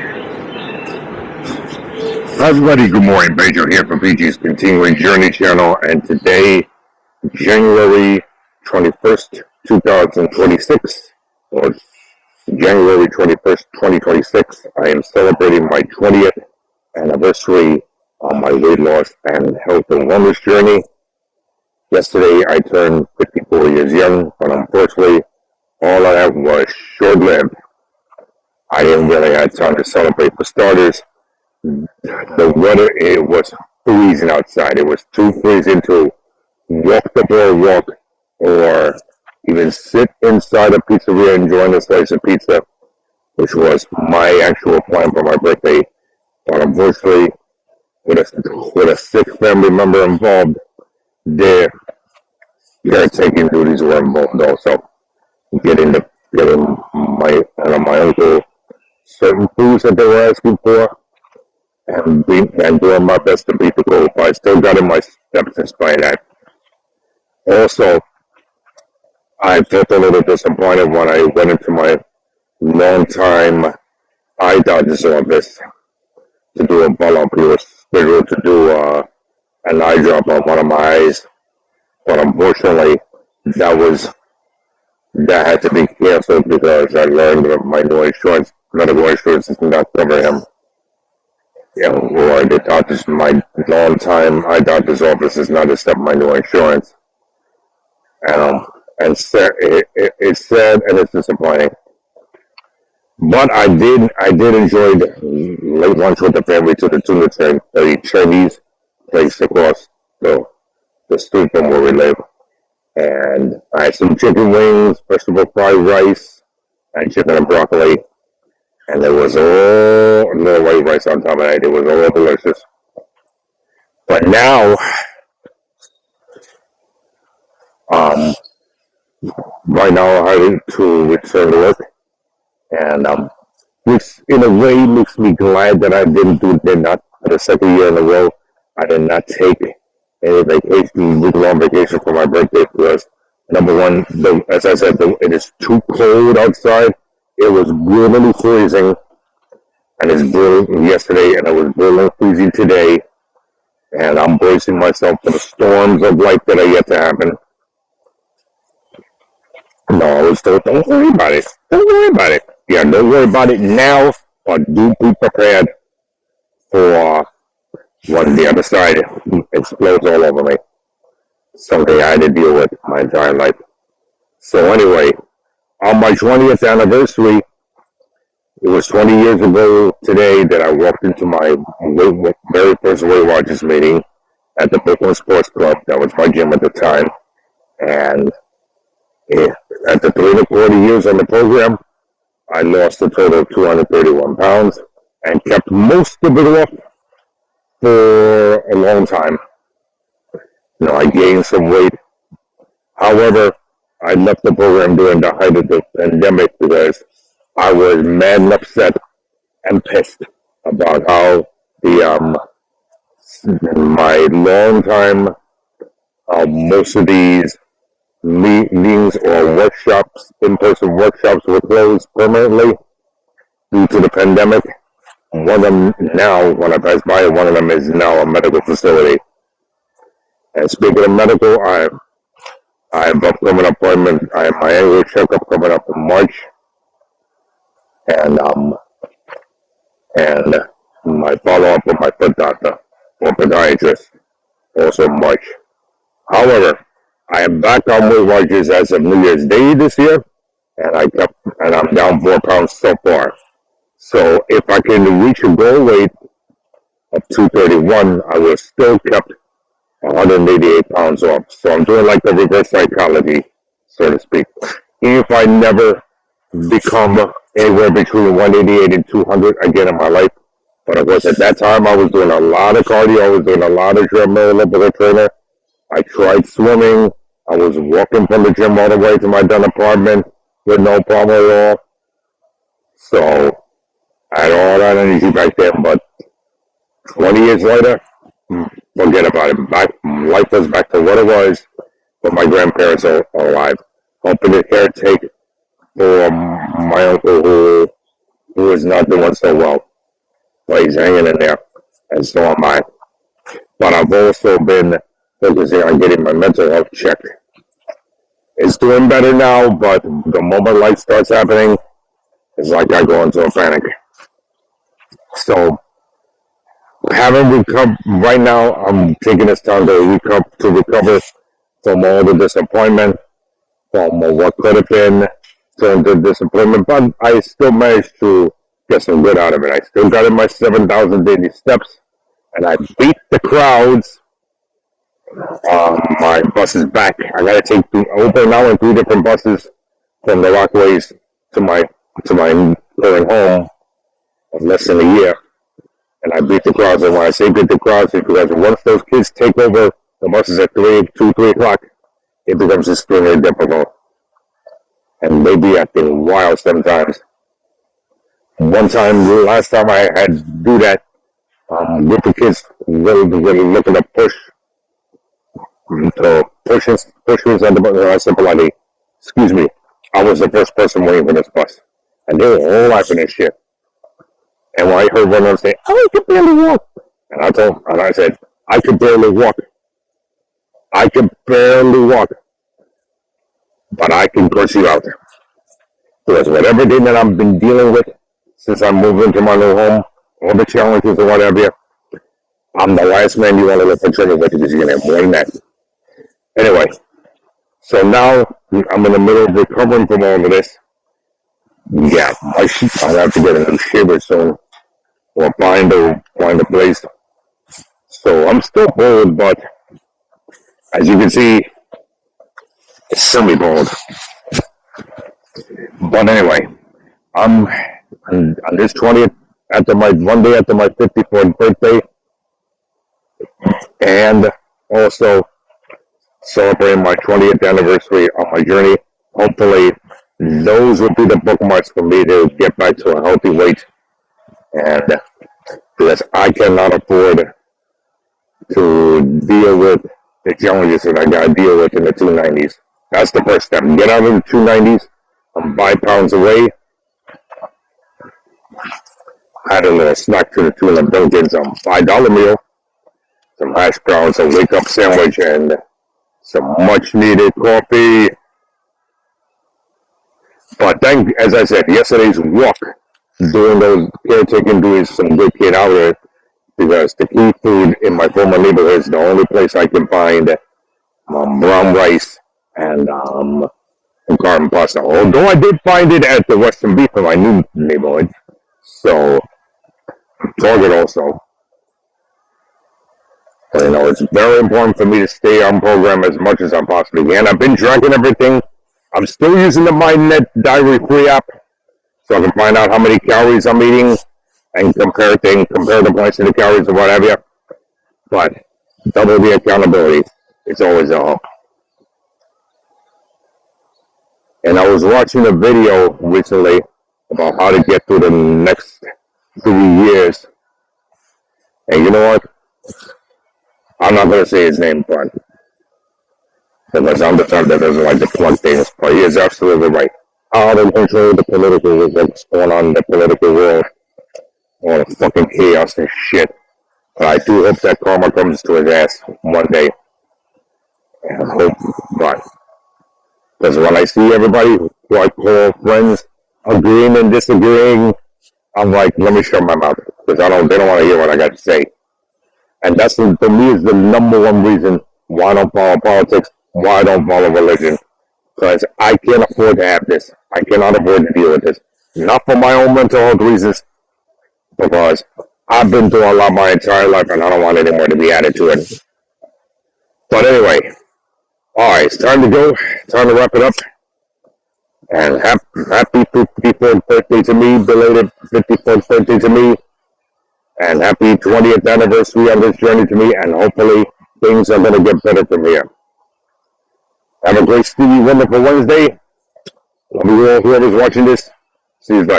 Hi everybody, good morning. Pedro here from PG's Continuing Journey channel, and today, January 21st, 2026, or January 21st, 2026, I am celebrating my 20th anniversary on my weight loss and health and wellness journey. Yesterday, I turned 54 years young, but unfortunately, all I have was short-lived. I didn't really have time to celebrate. For starters, the weather, it was freezing outside. It was too freezing to walk the boardwalk or even sit inside a pizzeria enjoying a slice of pizza, which was my actual plan for my birthday. But unfortunately, with a sick family member involved, their caretaking duties were involved also. Getting my uncle certain foods that they were asking for, and doing my best to beat the goal. But I still got in my steps despite that. Also, I felt a little disappointed when I went into my long-time eye doctor's office to do a bump. He was scheduled to do an eye drop on one of my eyes, but unfortunately, that had to be canceled because I learned that my medical insurance does not cover him. Or the doctor's, my long-time eye doctor's office does not accept my new insurance. It's sad and it's disappointing. But I did enjoy the late lunch with the family to the Chinese place across the street from where we live. And I had some chicken wings, vegetable fried rice, and chicken and broccoli. And there was all little white rice on top of it. It was all delicious. But now, right now I have to return to work, and which in a way makes me glad that I did not, for the second year in a row, I did not take any week-long vacation for my birthday because, number one, as I said, it is too cold outside. It was brutally freezing, and it's brutal yesterday, and it was brutally freezing today, and I'm bracing myself for the storms of life that are yet to happen. No, I was told, don't worry about it. Don't worry about it. Yeah, don't worry about it now, but do be prepared for when the other side explodes all over me. Something I had to deal with my entire life. So anyway, on my 20th anniversary, it was 20 years ago today that I walked into my very first Weight Watchers meeting at the Brooklyn Sports Club. That was my gym at the time. And after 3 years on the program, I lost a total of 231 pounds and kept most of it off for a long time. I gained some weight. However, I left the program during the height of the pandemic because I was mad and upset and pissed about how my long time most of these meetings or workshops, in-person workshops, were closed permanently due to the pandemic. One of them now, when I pass by, one of them is now a medical facility. And speaking of medical, I have upcoming appointment. I have my annual checkup coming up in March, and my follow-up with my foot doctor or podiatrist also in March. However, I am back on Weight Watchers as of New Year's Day this year, and I'm down 4 pounds so far. So if I can reach a goal weight of 231, I will still kept 188 pounds off. So I'm doing like the reverse psychology, so to speak. If I never become anywhere between 188 and 200 again in my life, but of course at that time I was doing a lot of cardio, I was doing a lot of treadmill, Olympic trainer. I tried swimming. I was walking from the gym all the way to my den apartment with no problem at all. So I had all that energy back then, but 20 years later, forget about it. Life was back to what it was, but my grandparents are alive. Helping to caretake for my uncle who is not doing so well. everybody's hanging in there, and so am I. But I've also been focusing on getting my mental health checked. It's doing better now, but the moment life starts happening, it's like I go into a panic. So, having recovered right now, I'm taking this time to recover from all the disappointment, from what could have been turned to disappointment, but I still managed to get some good out of it. I still got in my 7,000 daily steps, and I beat the crowds. My bus is back. I gotta take Uber now in 3 different buses from the Rockaways to my current home in less than a year. And I beat the crowds. And when I say beat the crowds, it's because once those kids take over the buses at 3 o'clock, it becomes extremely difficult. And they be acting wild sometimes. Last time I had to do that, group of kids really looking to push me on the button. I said politely, excuse me, I was the first person waiting for this bus. And they were all laughing at shit. And when I heard one of them say, oh, I can barely walk. And I said, I could barely walk. I can barely walk. But I can push you out there. Because whatever thing that I've been dealing with since I moved into my new home, all the challenges and whatever, I'm the last man you want to look for trouble with because you're going to have more than that. Anyway, so now I'm in the middle of recovering from all of this. Yeah, I'll have to get a new shaver soon or find a place. So I'm still bold, but as you can see, it's semi-bold. But anyway, I'm on this 20th, one day after my 54th birthday, and also celebrating my 20th anniversary on my journey. Hopefully, those will be the bookmarks for me to get back to a healthy weight. And because I cannot afford to deal with the challenges that I got to deal with in the 290s. That's the first step. Get out of the 290s. I'm 5 pounds away. I had a little snack to the tune of Dunkin', some $5 meal, some hash browns, a wake-up sandwich, and some much-needed coffee. But as I said, yesterday's walk, doing those caretaking duties, some good kid out there, because the key food in my former neighborhood is the only place I can find brown rice and garden pasta. Although I did find it at the Western Beef in my new neighborhood. So, Target also. And, it's very important for me to stay on program as much as I possibly can. I've been tracking everything. I'm still using the MindNet Diary Free app so I can find out how many calories I'm eating and compare the points to the calories and what have you. But double the accountability. It's always a help. And I was watching a video recently about how to get through the next 3 years. And you know what? I'm not going to say his name, but because I'm the type that doesn't like to plug things. But he is absolutely right. Out of control the political, what's going on in the political world. All the fucking chaos and shit. But I do hope that karma comes to his ass one day. And I hope, but because when I see everybody who I call friends agreeing and disagreeing, I'm like, let me shut my mouth because they don't want to hear what I got to say. And that's, for me, is the number one reason why I don't follow politics, why I don't follow religion. Because I can't afford to have this. I cannot afford to deal with this. Not for my own mental health reasons, because I've been through a lot my entire life and I don't want any more to be added to it. But anyway, alright, it's time to go. Time to wrap it up. And happy 54th birthday to me, belated 54th birthday to me. And happy 20th anniversary on this journey to me, and hopefully things are going to get better from here. Have a great, Stevie, wonderful Wednesday. Love you all, whoever's watching this. See you guys.